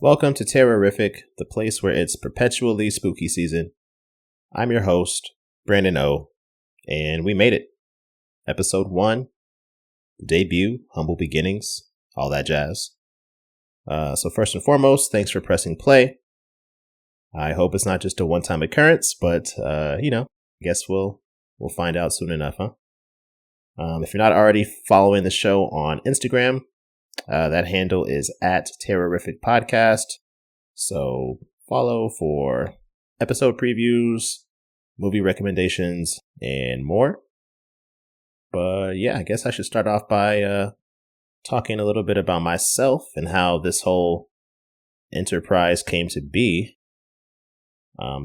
Welcome to Terrorific, the place where it's perpetually spooky season. I'm your host, Brandon O, and we made it. Episode 1, debut, humble beginnings, all that jazz. So first and foremost, thanks for pressing play. I hope it's not just a one-time occurrence, but, I guess we'll find out soon enough, huh? If you're not already following the show on Instagram, that handle is at Terrorific Podcast. So follow for episode previews, movie recommendations, and more. But yeah, I guess I should start off by talking a little bit about myself and how this whole enterprise came to be.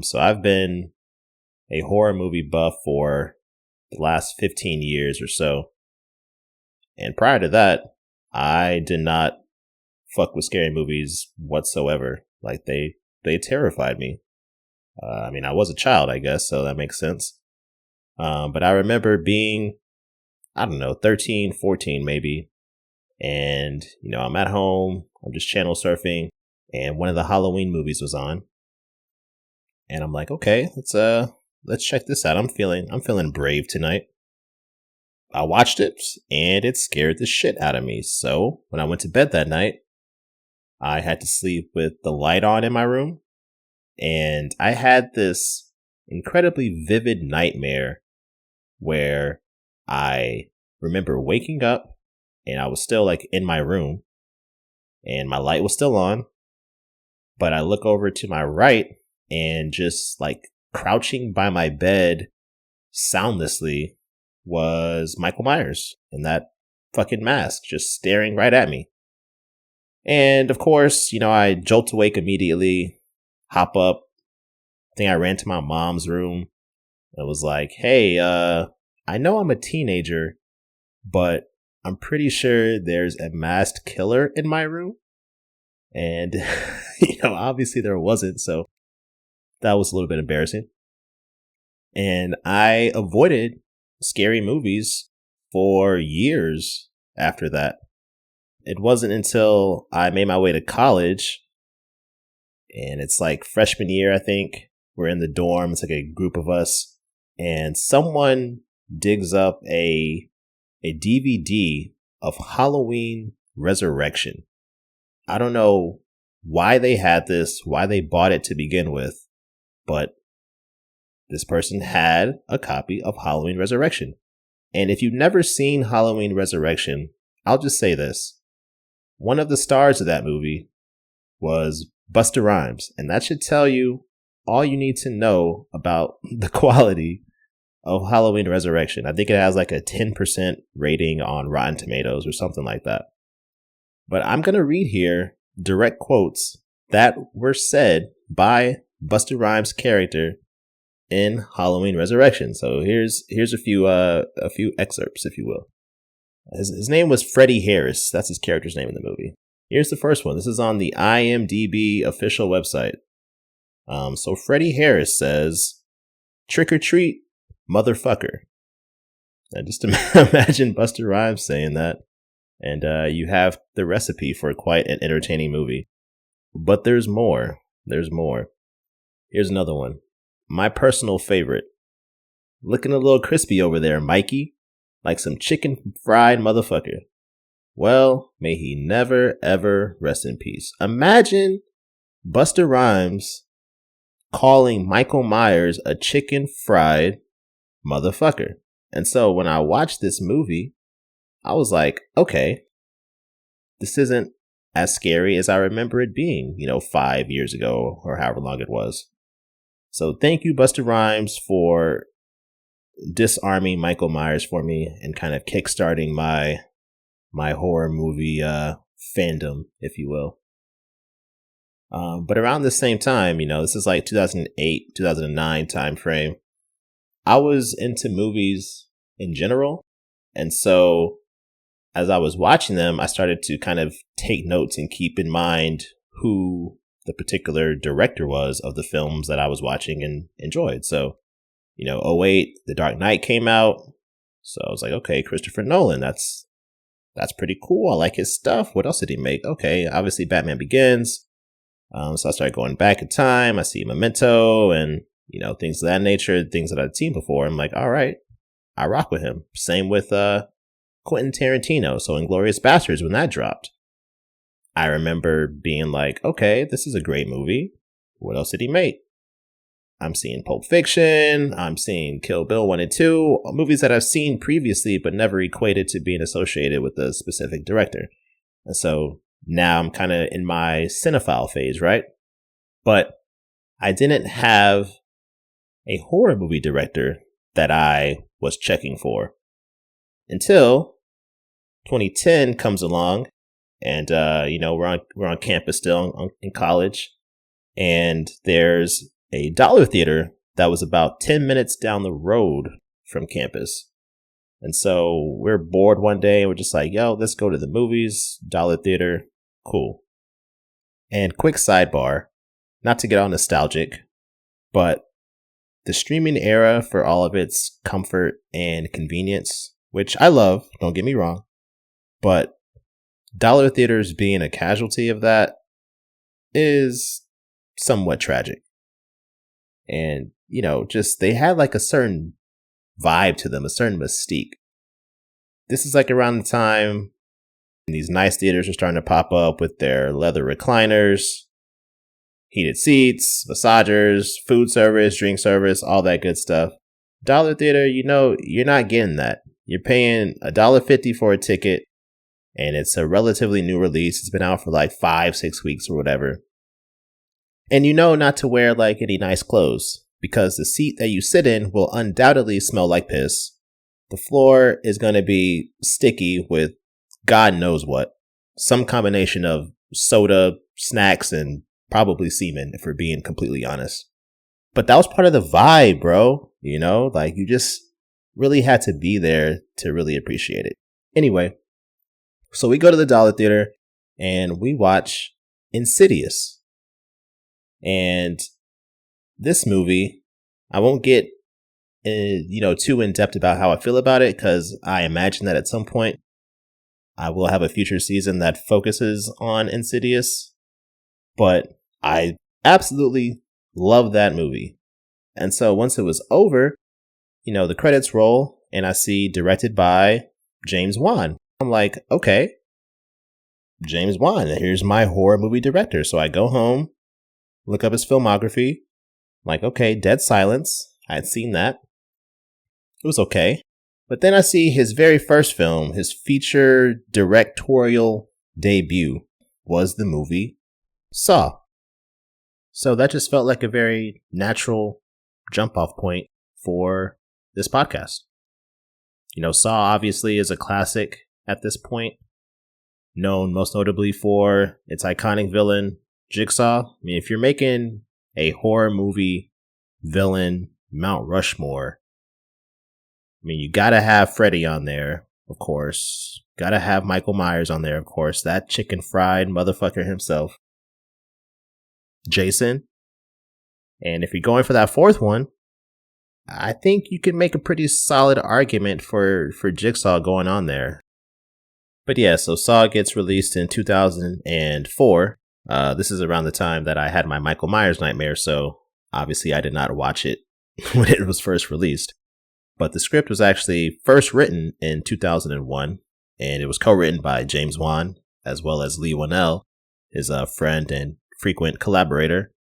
So I've been a horror movie buff for the last 15 years or so. And prior to that, I did not fuck with scary movies whatsoever. Like they terrified me. I was a child, I guess, so that makes sense. But I remember being, 13, 14 maybe. And, I'm at home, I'm just channel surfing, and one of the Halloween movies was on. And I'm like, okay, let's check this out. I'm feeling brave tonight. I watched it, and it scared the shit out of me. So when I went to bed that night, I had to sleep with the light on in my room. And I had this incredibly vivid nightmare where I remember waking up and I was still in my room and my light was still on. But I look over to my right and just crouching by my bed soundlessly was Michael Myers in that fucking mask, just staring right at me. And of course, I jolt awake immediately, hop up. I think I ran to my mom's room. It was like, hey, I know I'm a teenager, but I'm pretty sure there's a masked killer in my room. And, obviously there wasn't. So that was a little bit embarrassing. And I avoided scary movies for years after that. It wasn't until I made my way to college, and it's freshman year, I think. We're in the dorm. It's a group of us, and someone digs up a DVD of Halloween Resurrection. I don't know why they had this, why they bought it to begin with, but this person had a copy of Halloween Resurrection. And if you've never seen Halloween Resurrection, I'll just say this. One of the stars of that movie was Busta Rhymes. And that should tell you all you need to know about the quality of Halloween Resurrection. I think it has a 10% rating on Rotten Tomatoes or something like that. But I'm going to read here direct quotes that were said by Busta Rhymes' character in Halloween Resurrection. So here's a few excerpts, if you will. His name was Freddie Harris. That's his character's name in the movie. Here's the first one. This is on the IMDb official website. So Freddie Harris says, "Trick or treat, motherfucker." And just imagine Busta Rhymes saying that, and you have the recipe for quite an entertaining movie. But there's more. There's more. Here's another one. My personal favorite. "Looking a little crispy over there, Mikey. Like some chicken fried motherfucker. Well, may he never, ever rest in peace." Imagine Busta Rhymes calling Michael Myers a chicken fried motherfucker. And so when I watched this movie, I was like, okay, this isn't as scary as I remember it being, 5 years ago or however long it was. So thank you, Busta Rhymes, for disarming Michael Myers for me and kind of kickstarting my horror movie fandom, if you will. But around the same time, this is 2008, 2009 time frame. I was into movies in general. And so as I was watching them, I started to kind of take notes and keep in mind who the particular director was of the films that I was watching and enjoyed. So, 2008, The Dark Knight came out. So I was like, okay, Christopher Nolan, that's pretty cool. I like his stuff. What else did he make? Okay, obviously Batman Begins. So I started going back in time. I see Memento and, things of that nature, things that I'd seen before. I'm like, all right, I rock with him. Same with Quentin Tarantino. So Inglourious Basterds, when that dropped, I remember being like, okay, this is a great movie. What else did he make? I'm seeing Pulp Fiction. I'm seeing Kill Bill 1 and 2, movies that I've seen previously but never equated to being associated with a specific director. And so now I'm kind of in my cinephile phase, right? But I didn't have a horror movie director that I was checking for until 2010 comes along, and we're on campus still in college, and there's a dollar theater that was about 10 minutes down the road from campus. And so we're bored one day and we're just like, yo, let's go to the movies, dollar theater, cool. And quick sidebar, not to get all nostalgic, but the streaming era, for all of its comfort and convenience, which I love, don't get me wrong, but dollar theaters being a casualty of that is somewhat tragic. And, just they had like a certain vibe to them, a certain mystique. This is like around the time these nice theaters are starting to pop up with their leather recliners, heated seats, massagers, food service, drink service, all that good stuff. Dollar theater, you're not getting that. You're paying $1.50 for a ticket, and it's a relatively new release. It's been out for like 5-6 weeks or whatever. And not to wear like any nice clothes, because the seat that you sit in will undoubtedly smell like piss. The floor is going to be sticky with God knows what. Some combination of soda, snacks, and probably semen, if we're being completely honest. But that was part of the vibe, bro. Like you just really had to be there to really appreciate it. Anyway, so we go to the dollar theater and we watch Insidious. And this movie, I won't get too in depth about how I feel about it, because I imagine that at some point I will have a future season that focuses on Insidious. But I absolutely love that movie. And so once it was over, the credits roll and I see directed by James Wan. I'm like, okay, James Wan, here's my horror movie director. So I go home, look up his filmography. I'm like, okay, Dead Silence. I had seen that. It was okay. But then I see his very first film, his feature directorial debut, was the movie Saw. So that just felt like a very natural jump off point for this podcast. Saw obviously is a classic at this point, known most notably for its iconic villain, Jigsaw. I mean, if you're making a horror movie villain Mount Rushmore, I mean, you gotta have Freddy on there, of course. Gotta have Michael Myers on there, of course. That chicken fried motherfucker himself. Jason. And if you're going for that fourth one, I think you can make a pretty solid argument for Jigsaw going on there. But yeah, so Saw gets released in 2004. This is around the time that I had my Michael Myers nightmare, so obviously I did not watch it when it was first released. But the script was actually first written in 2001, and it was co-written by James Wan, as well as Lee Whannell, his friend and frequent collaborator.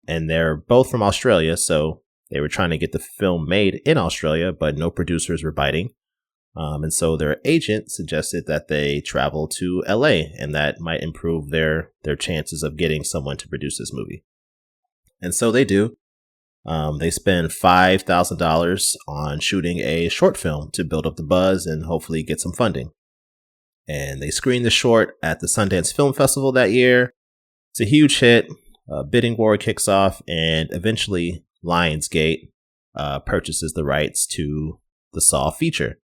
And they're both from Australia, so they were trying to get the film made in Australia, but no producers were biting. And so their agent suggested that they travel to LA, and that might improve their chances of getting someone to produce this movie. And so they do. They spend $5,000 on shooting a short film to build up the buzz and hopefully get some funding. And they screened the short at the Sundance Film Festival that year. It's a huge hit. Bidding war kicks off, and eventually Lionsgate purchases the rights to the Saw feature.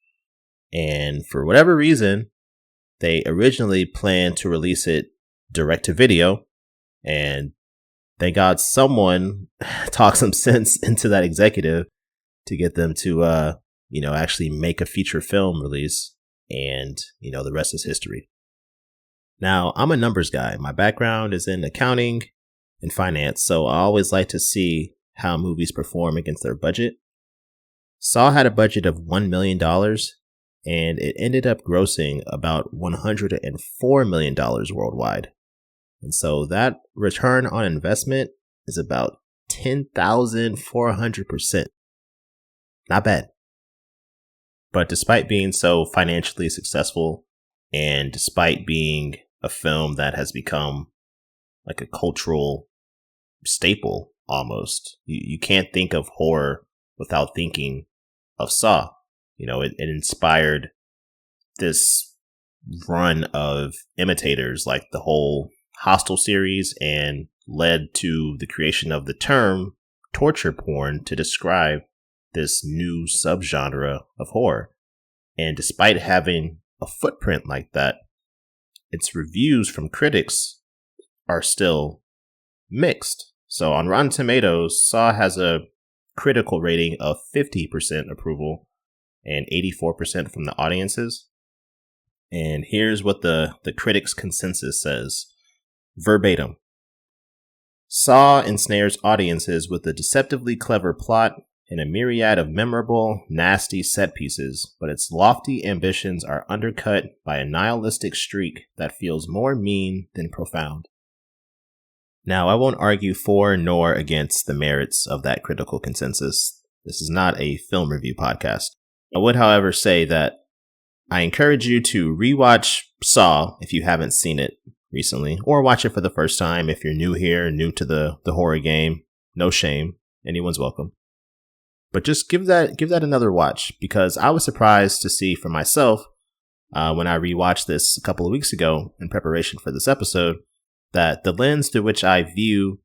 And for whatever reason, they originally planned to release it direct to video, and thank God someone talked some sense into that executive to get them to, actually make a feature film release. And, the rest is history. Now, I'm a numbers guy. My background is in accounting, in finance, so I always like to see how movies perform against their budget. Saw had a budget of $1 million, and it ended up grossing about $104 million worldwide. And so that return on investment is about 10,400%. Not bad. But despite being so financially successful, and despite being a film that has become like a cultural staple almost, you can't think of horror without thinking of Saw. It inspired this run of imitators like the whole Hostel series and led to the creation of the term torture porn to describe this new subgenre of horror. And despite having a footprint like that, its reviews from critics are still mixed. So on Rotten Tomatoes, Saw has a critical rating of 50% approval and 84% from the audiences. And here's what the critics' consensus says. Verbatim. Saw ensnares audiences with a deceptively clever plot and a myriad of memorable, nasty set pieces, but its lofty ambitions are undercut by a nihilistic streak that feels more mean than profound. Now, I won't argue for nor against the merits of that critical consensus. This is not a film review podcast. I would, however, say that I encourage you to rewatch Saw if you haven't seen it recently, or watch it for the first time if you're new here, new to the horror game. No shame. Anyone's welcome. But just give that another watch, because I was surprised to see for myself when I rewatched this a couple of weeks ago in preparation for this episode, that the lens through which I view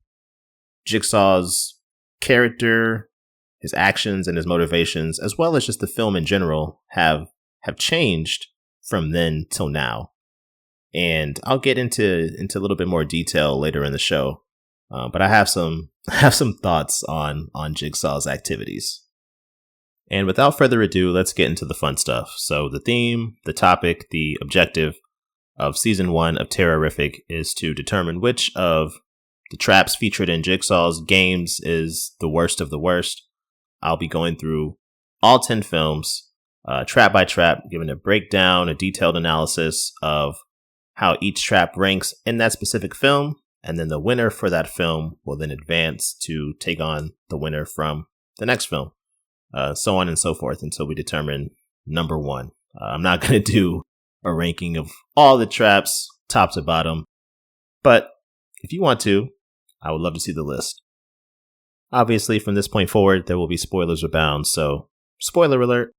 Jigsaw's character, his actions, and his motivations, as well as just the film in general, have changed from then till now. And I'll get into a little bit more detail later in the show. But I have some thoughts on Jigsaw's activities. And without further ado, let's get into the fun stuff. So the theme, the topic, the objective of season 1 of Terrorific is to determine which of the traps featured in Jigsaw's games is the worst of the worst. I'll be going through all 10 films, trap by trap, giving a breakdown, a detailed analysis of how each trap ranks in that specific film, and then the winner for that film will then advance to take on the winner from the next film, so on and so forth until we determine number 1. I'm not going to do a ranking of all the traps, top to bottom, but if you want to, I would love to see the list. Obviously, from this point forward, there will be spoilers abound, so spoiler alert.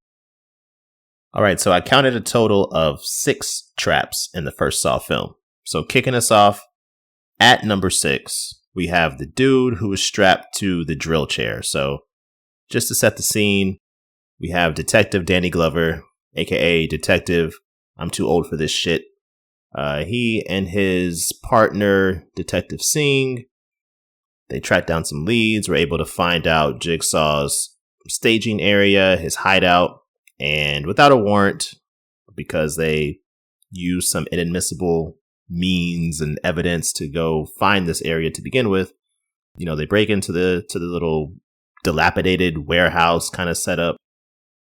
Alright, so I counted a total of 6 traps in the first Saw film. So kicking us off, at number 6, we have the dude who is strapped to the drill chair. So just to set the scene, we have Detective Danny Glover, aka Detective I'm Too Old for This Shit. He and his partner, Detective Singh, they tracked down some leads, were able to find out Jigsaw's staging area, his hideout, and without a warrant, because they used some inadmissible means and evidence to go find this area to begin with, they break into the little dilapidated warehouse kind of setup,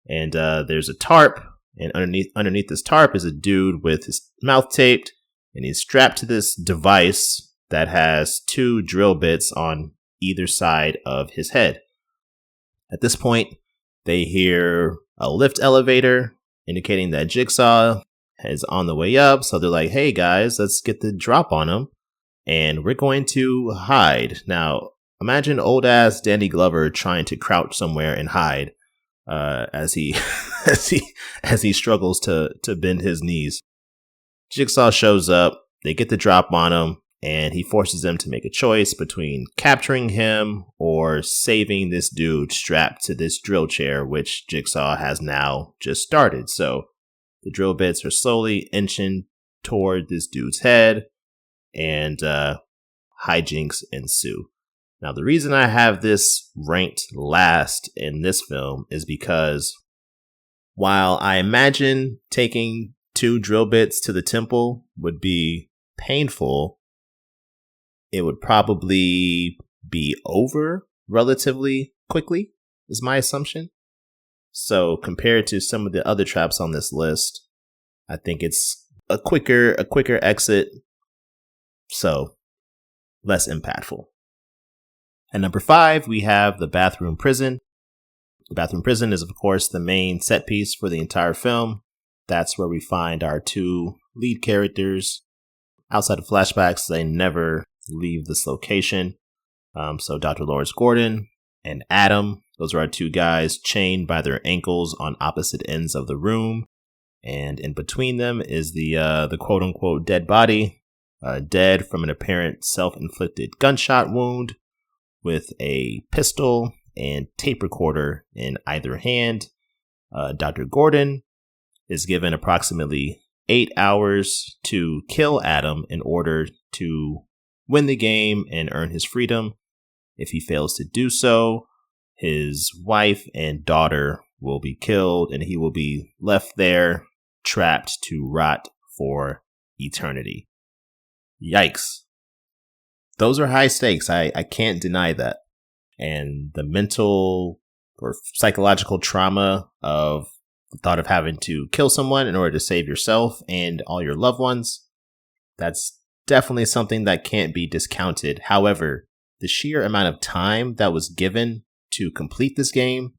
and there's a tarp, and underneath this tarp is a dude with his mouth taped, and he's strapped to this device that has 2 drill bits on either side of his head. At this point, they hear a lift elevator indicating that Jigsaw is on the way up. So they're like, hey guys, let's get the drop on him and we're going to hide. Now, imagine old ass Danny Glover trying to crouch somewhere and hide as he as he struggles to bend his knees. Jigsaw shows up. They get the drop on him, and he forces them to make a choice between capturing him or saving this dude strapped to this drill chair, which Jigsaw has now just started. So the drill bits are slowly inching toward this dude's head, and hijinks ensue. Now, the reason I have this ranked last in this film is because while I imagine taking 2 drill bits to the temple would be painful, it would probably be over relatively quickly, is my assumption. So compared to some of the other traps on this list, I think it's a quicker exit, so less impactful. At number 5, we have the bathroom prison. The bathroom prison is, of course, the main set piece for the entire film. That's where we find our two lead characters. Outside of flashbacks, they never leave this location. So Dr. Lawrence Gordon and Adam, those are our two guys chained by their ankles on opposite ends of the room. And in between them is the quote unquote dead body, dead from an apparent self-inflicted gunshot wound with a pistol and tape recorder in either hand. Dr. Gordon is given approximately 8 hours to kill Adam in order to win the game and earn his freedom. If he fails to do so, his wife and daughter will be killed and he will be left there trapped to rot for eternity. Yikes. Those are high stakes. I can't deny that. And the mental or psychological trauma of the thought of having to kill someone in order to save yourself and all your loved ones, that's definitely something that can't be discounted. However, the sheer amount of time that was given to complete this game,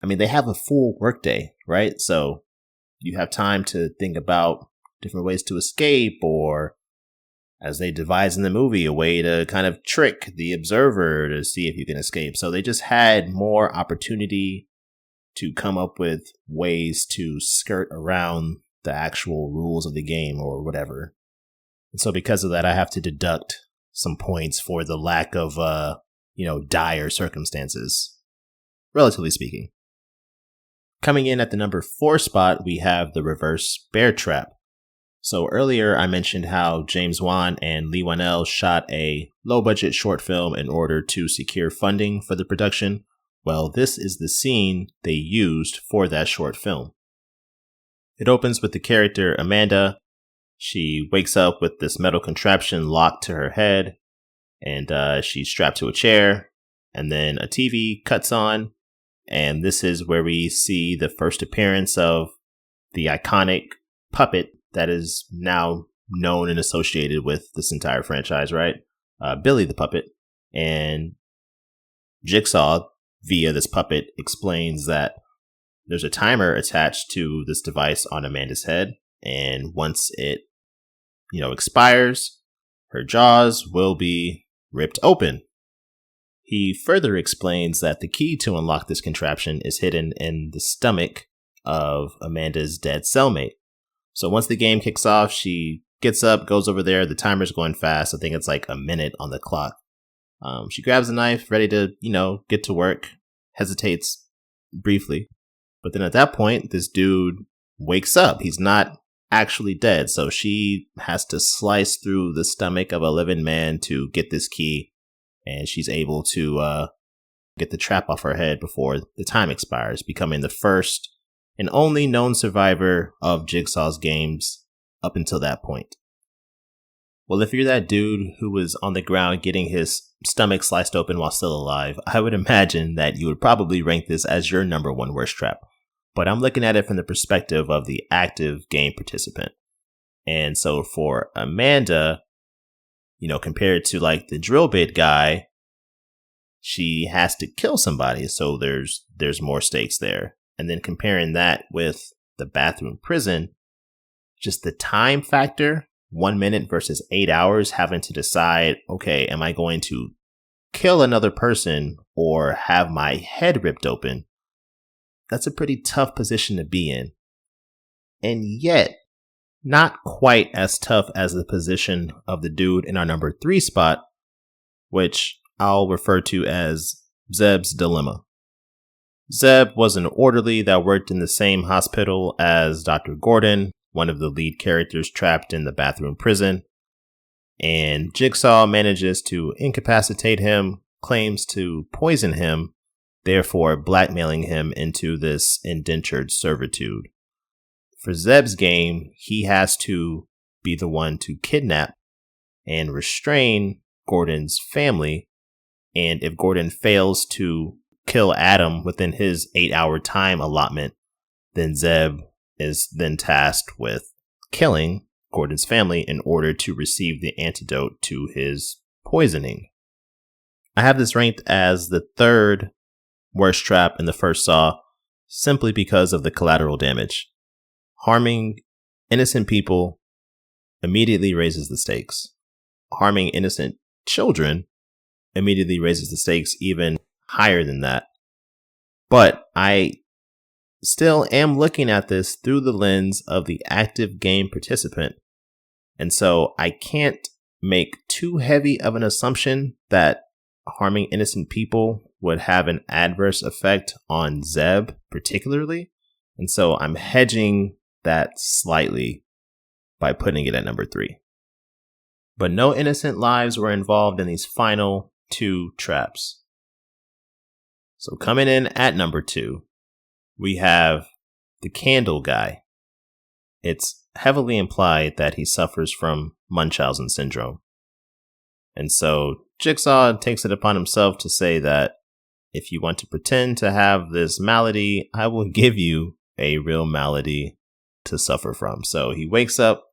I mean, they have a full workday, right? So you have time to think about different ways to escape, or as they devise in the movie, a way to kind of trick the observer to see if you can escape. So they just had more opportunity to come up with ways to skirt around the actual rules of the game or whatever. And so because of that, I have to deduct some points for the lack of, dire circumstances, relatively speaking. Coming in at the number 4 spot, we have the reverse bear trap. So earlier I mentioned how James Wan and Lee Wanell shot a low-budget short film in order to secure funding for the production. Well, this is the scene they used for that short film. It opens with the character Amanda. She wakes up with this metal contraption locked to her head, and she's strapped to a chair, and then a TV cuts on, and this is where we see the first appearance of the iconic puppet that is now known and associated with this entire franchise, right? Billy the puppet. And Jigsaw, via this puppet, explains that there's a timer attached to this device on Amanda's head, and once it, expires, her jaws will be ripped open. He further explains that the key to unlock this contraption is hidden in the stomach of Amanda's dead cellmate. So once the game kicks off, she gets up, goes over there. The timer's going fast. I think it's like a minute on the clock. She grabs a knife, ready to, get to work, hesitates briefly. But then at that point, this dude wakes up. He's not actually dead. So she has to slice through the stomach of a living man to get this key. And she's able to get the trap off her head before the time expires, becoming the first and only known survivor of Jigsaw's games up until that point. Well, if you're that dude who was on the ground getting his stomach sliced open while still alive, I would imagine that you would probably rank this as your number 1 worst trap. But I'm looking at it from the perspective of the active game participant. And so for Amanda, compared to like the drill bit guy, she has to kill somebody. So there's more stakes there. And then comparing that with the bathroom prison, just the time factor, 1 minute versus 8 hours, having to decide, okay, am I going to kill another person or have my head ripped open? That's a pretty tough position to be in. And yet, not quite as tough as the position of the dude in our number 3 spot, which I'll refer to as Zeb's dilemma. Zeb was an orderly that worked in the same hospital as Dr. Gordon, one of the lead characters trapped in the bathroom prison. And Jigsaw manages to incapacitate him, claims to poison him, therefore blackmailing him into this indentured servitude. For Zeb's game, he has to be the one to kidnap and restrain Gordon's family. And if Gordon fails to kill Adam within his 8-hour time allotment, then Zeb is then tasked with killing Gordon's family in order to receive the antidote to his poisoning. I have this ranked as the third worst trap in the first Saw simply because of the collateral damage. Harming innocent people immediately raises the stakes. Harming innocent children immediately raises the stakes even higher than that. But I still am looking at this through the lens of the active game participant. And so I can't make too heavy of an assumption that harming innocent people would have an adverse effect on Zeb particularly. And so I'm hedging that slightly by putting it at number 3. But no innocent lives were involved in these final 2 traps. So coming in at number 2, we have the candle guy. It's heavily implied that he suffers from Munchausen syndrome. And so Jigsaw takes it upon himself to say that if you want to pretend to have this malady, I will give you a real malady to suffer from. So he wakes up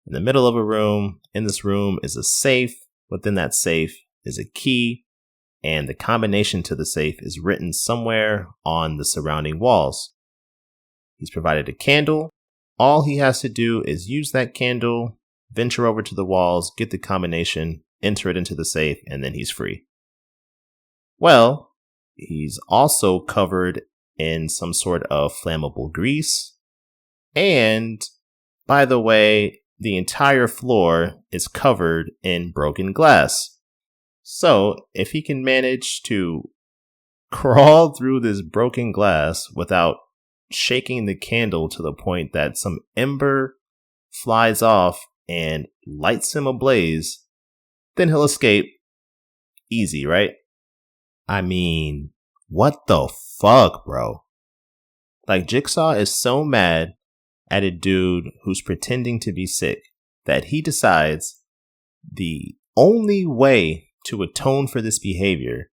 in the middle of a room. In this room is a safe. Within that safe is a key, and the combination to the safe is written somewhere on the surrounding walls. He's provided a candle. All he has to do is use that candle, venture over to the walls, get the combination, enter it into the safe, and then he's free. Well, he's also covered in some sort of flammable grease. And, by the way, the entire floor is covered in broken glass. So, if he can manage to crawl through this broken glass without shaking the candle to the point that some ember flies off and lights him ablaze, then he'll escape. Easy, right? I mean, what the fuck, bro? Like, Jigsaw is so mad at a dude who's pretending to be sick that he decides the only way to atone for this behavior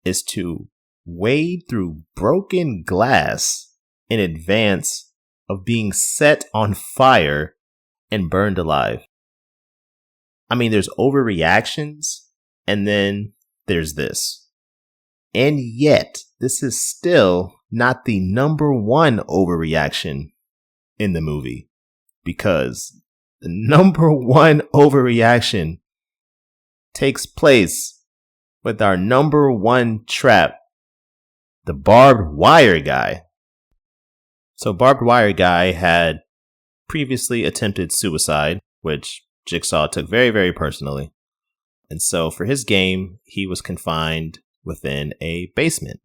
is to wade through broken glass in advance of being set on fire and burned alive. I mean, there's overreactions, and then there's this. And yet, this is still not the number one overreaction in the movie, because the number one overreaction takes place with our number one trap, the barbed wire guy. So barbed wire guy had previously attempted suicide, which Jigsaw took very, very personally. And so for his game, he was confined within a basement.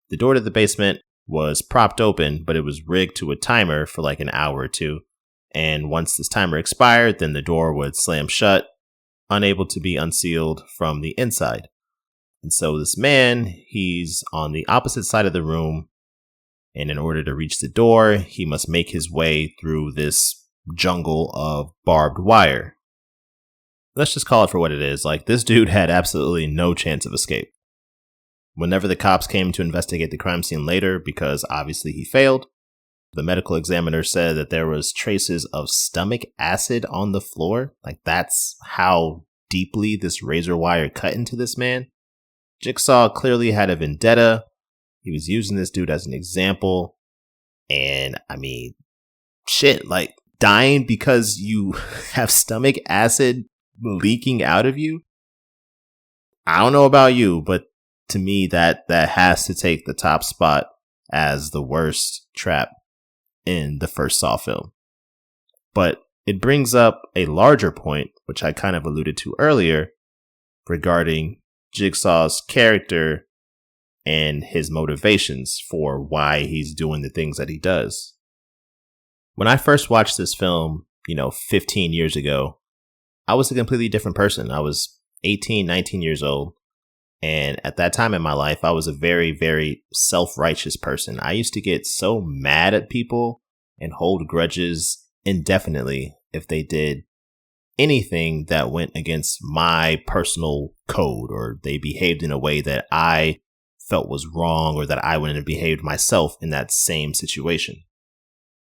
The door to the basement was propped open, but it was rigged to a timer for like an hour or two. And once this timer expired, then the door would slam shut, unable to be unsealed from the inside. And so this man, he's on the opposite side of the room. And in order to reach the door, he must make his way through this jungle of barbed wire. Let's just call it for what it is. Like, this dude had absolutely no chance of escape. Whenever the cops came to investigate the crime scene later, because obviously he failed, the medical examiner said that there was traces of stomach acid on the floor. Like, that's how deeply this razor wire cut into this man. Jigsaw clearly had a vendetta. He was using this dude as an example. And I mean, shit, like dying because you have stomach acid leaking out of you. I don't know about you, but to me, that has to take the top spot as the worst trap in the first Saw film. But it brings up a larger point, which I kind of alluded to earlier, regarding Jigsaw's character and his motivations for why he's doing the things that he does. When I first watched this film, 15 years ago, I was a completely different person. I was 18, 19 years old. And at that time in my life, I was a very, very self-righteous person. I used to get so mad at people and hold grudges indefinitely if they did anything that went against my personal code, or they behaved in a way that I felt was wrong, or that I wouldn't have behaved myself in that same situation.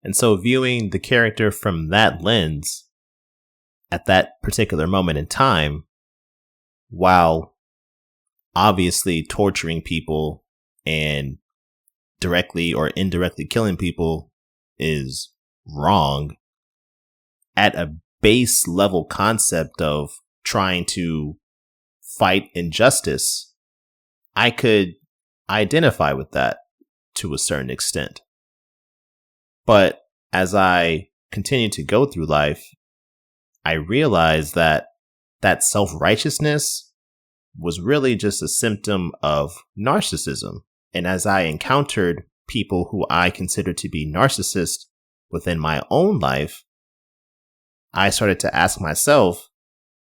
And so viewing the character from that lens at that particular moment in time, while obviously torturing people and directly or indirectly killing people is wrong, at a base level concept of trying to fight injustice, I could identify with that to a certain extent. But as I continue to go through life, I realized that self-righteousness was really just a symptom of narcissism. And as I encountered people who I considered to be narcissists within my own life, I started to ask myself,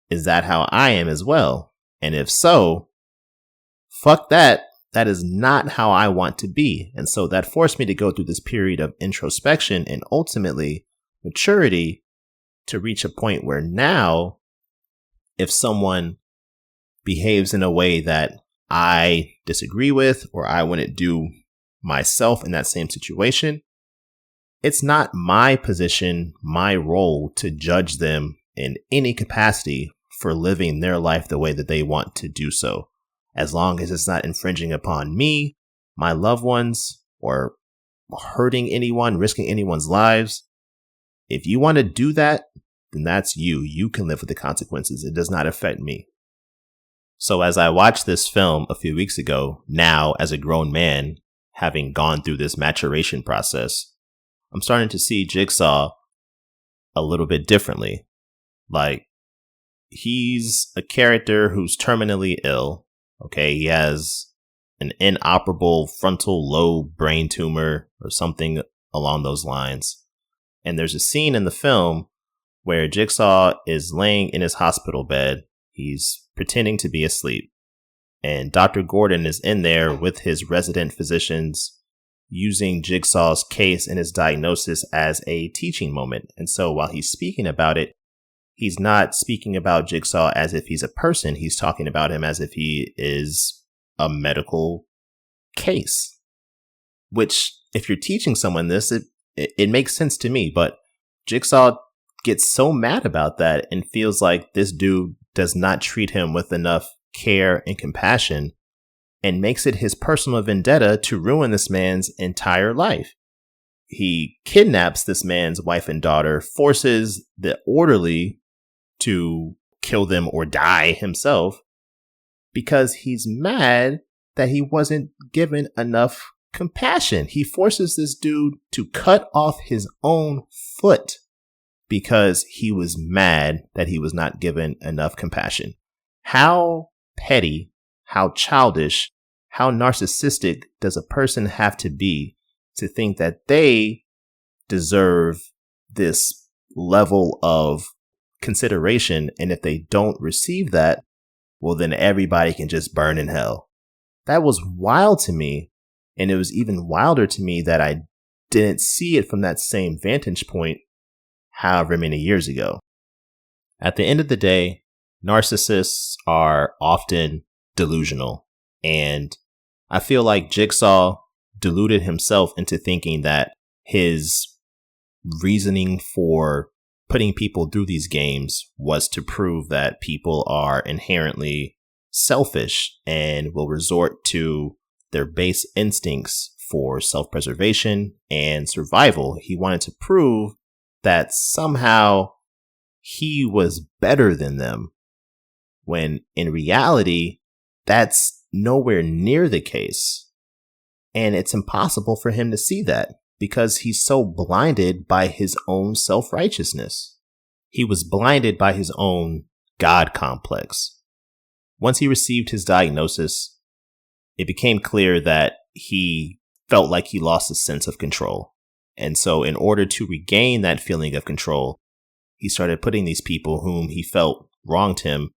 is that how I am as well? And if so, fuck that. That is not how I want to be. And so that forced me to go through this period of introspection and ultimately maturity to reach a point where now, if someone behaves in a way that I disagree with, or I wouldn't do myself in that same situation, it's not my position, my role to judge them in any capacity for living their life the way that they want to do so, as long as it's not infringing upon me, my loved ones, or hurting anyone, risking anyone's lives. If you want to do that, then that's you. You can live with the consequences. It does not affect me. So as I watched this film a few weeks ago, now as a grown man, having gone through this maturation process, I'm starting to see Jigsaw a little bit differently. Like, he's a character who's terminally ill. Okay, he has an inoperable frontal lobe brain tumor or something along those lines. And there's a scene in the film where Jigsaw is laying in his hospital bed. He's pretending to be asleep. And Dr. Gordon is in there with his resident physicians, using Jigsaw's case and his diagnosis as a teaching moment. And so while he's speaking about it, he's not speaking about Jigsaw as if he's a person. He's talking about him as if he is a medical case. Which, if you're teaching someone this, it makes sense to me. But Jigsaw gets so mad about that and feels like this dude does not treat him with enough care and compassion, and makes it his personal vendetta to ruin this man's entire life. He kidnaps this man's wife and daughter, forces the orderly to kill them or die himself, because he's mad that he wasn't given enough compassion. He forces this dude to cut off his own foot because he was mad that he was not given enough compassion. How petty, how childish, how narcissistic does a person have to be to think that they deserve this level of consideration, and if they don't receive that, well, then everybody can just burn in hell? That was wild to me, and it was even wilder to me that I didn't see it from that same vantage point however many years ago. At the end of the day, narcissists are often delusional, and I feel like Jigsaw deluded himself into thinking that his reasoning for putting people through these games was to prove that people are inherently selfish and will resort to their base instincts for self-preservation and survival. He wanted to prove that somehow he was better than them, when in reality, that's nowhere near the case. And it's impossible for him to see that because he's so blinded by his own self-righteousness. He was blinded by his own God complex. Once he received his diagnosis, it became clear that he felt like he lost a sense of control. And so in order to regain that feeling of control, he started putting these people whom he felt wronged him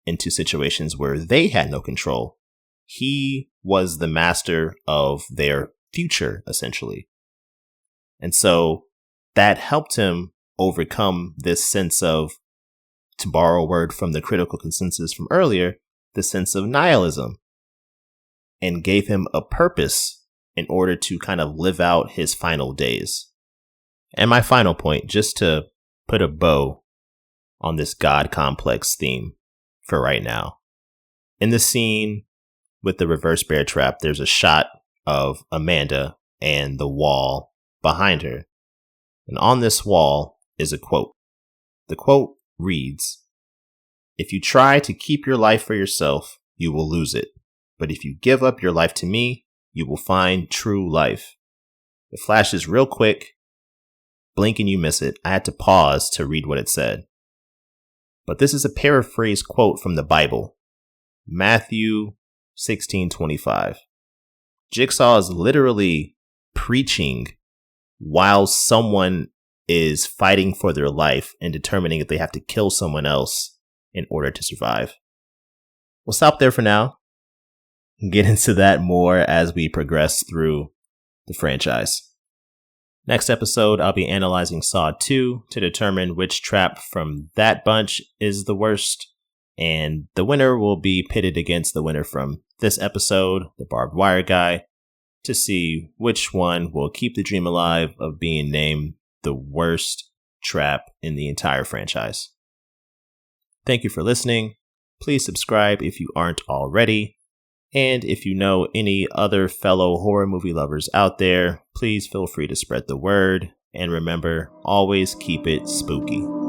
into situations where they had no control. He was the master of their future, essentially. And so that helped him overcome this sense of to borrow a word from the critical consensus from earlier, the sense of nihilism, and gave him a purpose in order to kind of live out his final days. And my final point, just to put a bow on this God complex theme for right now. In the scene with the reverse bear trap, there's a shot of Amanda and the wall behind her. And on this wall is a quote. The quote reads, "If you try to keep your life for yourself, you will lose it. But if you give up your life to me, you will find true life." It flashes real quick. Blink and you miss it. I had to pause to read what it said. But this is a paraphrase quote from the Bible. Matthew 16:25. Jigsaw is literally preaching while someone is fighting for their life and determining if they have to kill someone else in order to survive. We'll stop there for now and get into that more as we progress through the franchise. Next episode, I'll be analyzing Saw 2 to determine which trap from that bunch is the worst, and the winner will be pitted against the winner from this episode, the barbed wire guy, to see which one will keep the dream alive of being named the worst trap in the entire franchise. Thank you for listening. Please subscribe if you aren't already. And if you know any other fellow horror movie lovers out there, please feel free to spread the word. And remember, always keep it spooky.